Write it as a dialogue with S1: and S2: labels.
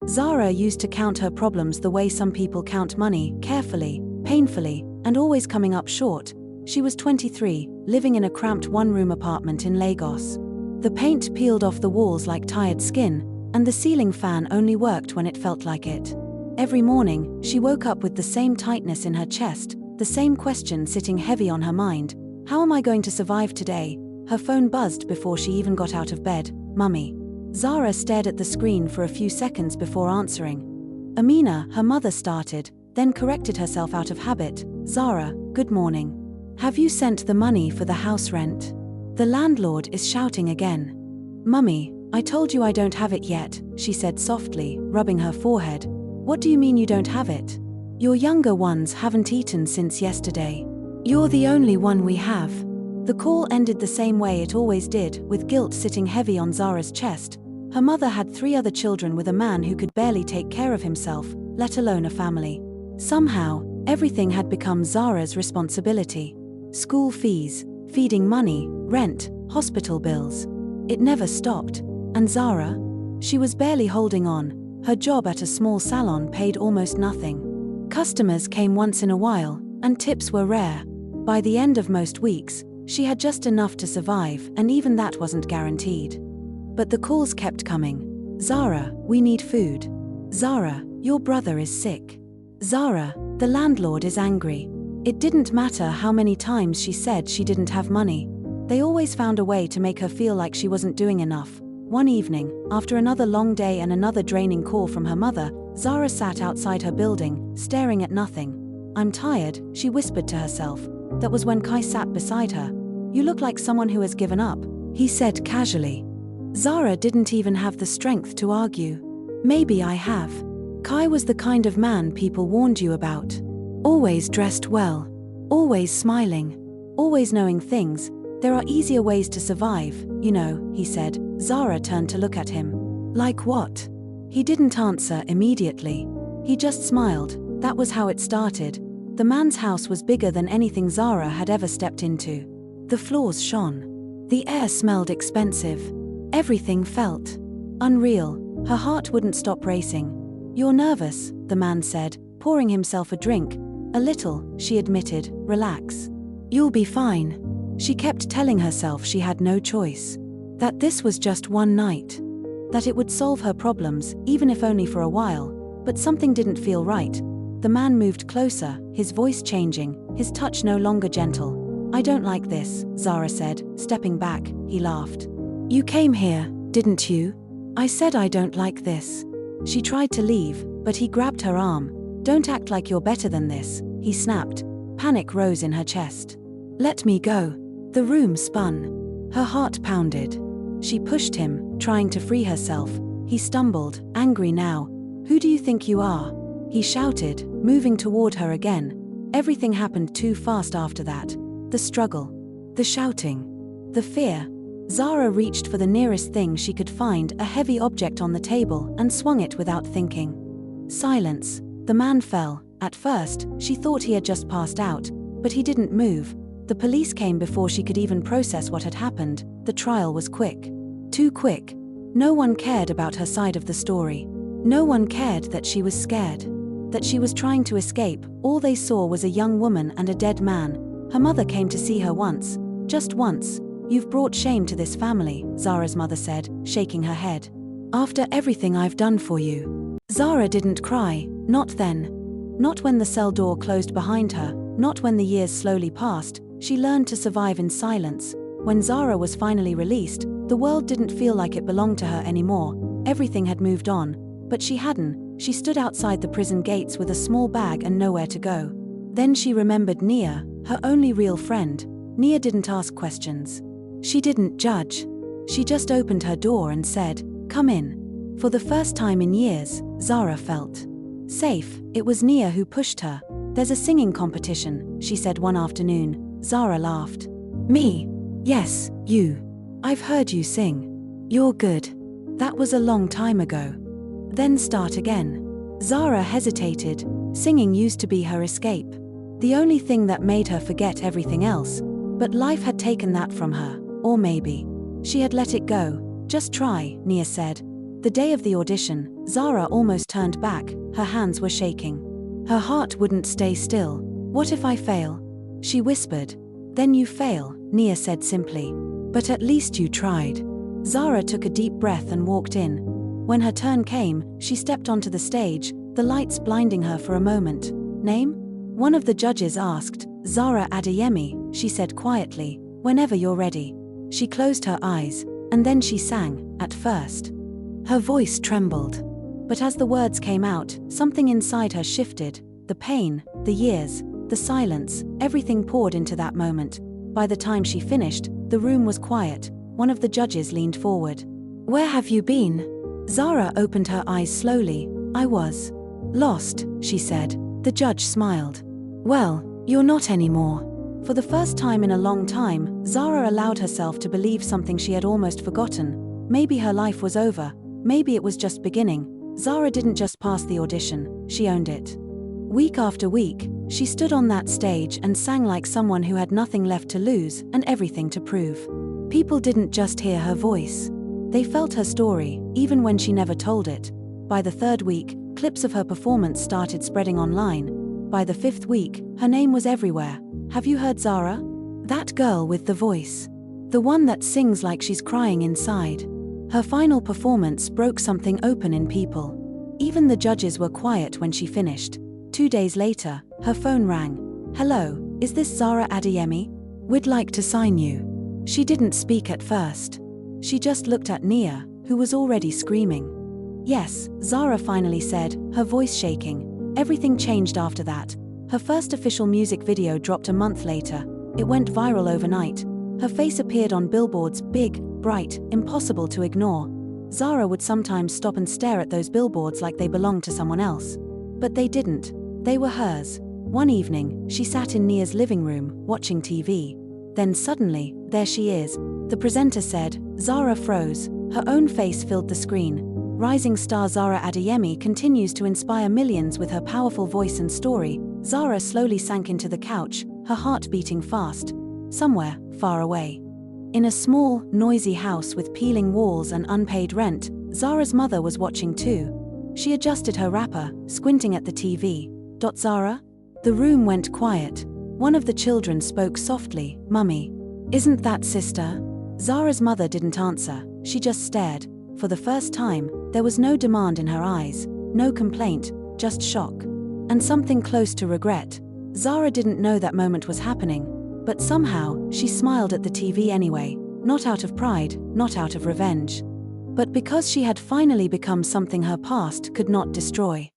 S1: Zara used to count her problems the way some people count money, carefully, painfully, and always coming up short. She was 23, living in a cramped one-room apartment in Lagos. The paint peeled off the walls like tired skin, and the ceiling fan only worked when it felt like it. Every morning, she woke up with the same tightness in her chest, the same question sitting heavy on her mind. How am I going to survive today? Her phone buzzed before she even got out of bed. Mummy. Zara stared at the screen for a few seconds before answering. Amina, her mother started, then corrected herself out of habit. Zara, good morning. Have you sent the money for the house rent? The landlord is shouting again. Mummy, I told you I don't have it yet, she said softly, rubbing her forehead. What do you mean you don't have it? Your younger ones haven't eaten since yesterday. You're the only one we have. The call ended the same way it always did, with guilt sitting heavy on Zara's chest. Her mother had 3 other children with a man who could barely take care of himself, let alone a family. Somehow, everything had become Zara's responsibility. School fees, feeding money, rent, hospital bills. It never stopped. And Zara? She was barely holding on. Her job at a small salon paid almost nothing. Customers came once in a while, and tips were rare. By the end of most weeks, she had just enough to survive, and even that wasn't guaranteed. But the calls kept coming. Zara, we need food. Zara, your brother is sick. Zara, the landlord is angry. It didn't matter how many times she said she didn't have money. They always found a way to make her feel like she wasn't doing enough. One evening, after another long day and another draining call from her mother, Zara sat outside her building, staring at nothing. I'm tired, she whispered to herself. That was when Kai sat beside her. You look like someone who has given up, he said casually. Zara didn't even have the strength to argue. Maybe I have. Kai was the kind of man people warned you about. Always dressed well. Always smiling. Always knowing things. There are easier ways to survive, you know, he said. Zara turned to look at him. Like what? He didn't answer immediately. He just smiled. That was how it started. The man's house was bigger than anything Zara had ever stepped into. The floors shone. The air smelled expensive. Everything felt unreal. Her heart wouldn't stop racing. You're nervous, the man said, pouring himself a drink. A little, she admitted. Relax. You'll be fine. She kept telling herself she had no choice. That this was just one night. That it would solve her problems, even if only for a while. But something didn't feel right. The man moved closer, his voice changing, his touch no longer gentle. I don't like this, Zara said, stepping back. He laughed. You came here, didn't you? I said I don't like this. She tried to leave, but he grabbed her arm. Don't act like you're better than this, he snapped. Panic rose in her chest. Let me go. The room spun. Her heart pounded. She pushed him, trying to free herself. He stumbled, angry now. Who do you think you are? He shouted, moving toward her again. Everything happened too fast after that. The struggle. The shouting. The fear. Zara reached for the nearest thing she could find, a heavy object on the table, and swung it without thinking. Silence. The man fell. At first, she thought he had just passed out, but he didn't move. The police came before she could even process what had happened. The trial was quick. Too quick. No one cared about her side of the story. No one cared that she was scared. That she was trying to escape. All they saw was a young woman and a dead man. Her mother came to see her once. Just once. You've brought shame to this family, Zara's mother said, shaking her head. After everything I've done for you. Zara didn't cry, not then. Not when the cell door closed behind her, not when the years slowly passed. She learned to survive in silence. When Zara was finally released, the world didn't feel like it belonged to her anymore. Everything had moved on. But she hadn't. She stood outside the prison gates with a small bag and nowhere to go. Then she remembered Nia, her only real friend. Nia didn't ask questions. She didn't judge. She just opened her door and said, "Come in." For the first time in years, Zara felt safe. It was Nia who pushed her. "There's a singing competition," she said one afternoon. Zara laughed. "Me? Yes, you. I've heard you sing. You're good." That was a long time ago. Then start again. Zara hesitated. Singing used to be her escape. The only thing that made her forget everything else. But life had taken that from her. Or maybe she had let it go. "Just try," Nia said. The day of the audition, Zara almost turned back, her hands were shaking. Her heart wouldn't stay still. "What if I fail?" she whispered. "Then you fail," Nia said simply. "But at least you tried." Zara took a deep breath and walked in. When her turn came, she stepped onto the stage, the lights blinding her for a moment. "Name?" one of the judges asked. "Zara Adeyemi," she said quietly. "Whenever you're ready." She closed her eyes, and then she sang, at first. Her voice trembled. But as the words came out, something inside her shifted. The pain, the years, the silence, everything poured into that moment. By the time she finished, the room was quiet. One of the judges leaned forward. "Where have you been?" Zara opened her eyes slowly. "I was lost," she said. The judge smiled. "Well, you're not anymore." For the first time in a long time, Zara allowed herself to believe something she had almost forgotten. Maybe her life was over. Maybe it was just beginning. Zara didn't just pass the audition, she owned it. Week after week, she stood on that stage and sang like someone who had nothing left to lose and everything to prove. People didn't just hear her voice. They felt her story, even when she never told it. By the third week, clips of her performance started spreading online. By the fifth week, her name was everywhere. "Have you heard Zara? That girl with the voice. The one that sings like she's crying inside." Her final performance broke something open in people. Even the judges were quiet when she finished. 2 days later, her phone rang. "Hello, is this Zara Adeyemi? We'd like to sign you." She didn't speak at first. She just looked at Nia, who was already screaming. "Yes," Zara finally said, her voice shaking. Everything changed after that. Her first official music video dropped a month later. It went viral overnight. Her face appeared on billboards, big, bright, impossible to ignore. Zara would sometimes stop and stare at those billboards like they belonged to someone else. But they didn't. They were hers. One evening, she sat in Nia's living room, watching TV. Then suddenly, there she is. The presenter said. Zara froze. Her own face filled the screen. Rising star Zara Adeyemi continues to inspire millions with her powerful voice and story. Zara slowly sank into the couch, her heart beating fast. Somewhere, far away. In a small, noisy house with peeling walls and unpaid rent, Zara's mother was watching too. She adjusted her wrapper, squinting at the TV. "Zara?" The room went quiet. One of the children spoke softly. "Mummy. Isn't that sister?" Zara's mother didn't answer, she just stared. For the first time, there was no demand in her eyes, no complaint, just shock. And something close to regret. Zara didn't know that moment was happening, but somehow, she smiled at the TV anyway, not out of pride, not out of revenge. But because she had finally become something her past could not destroy.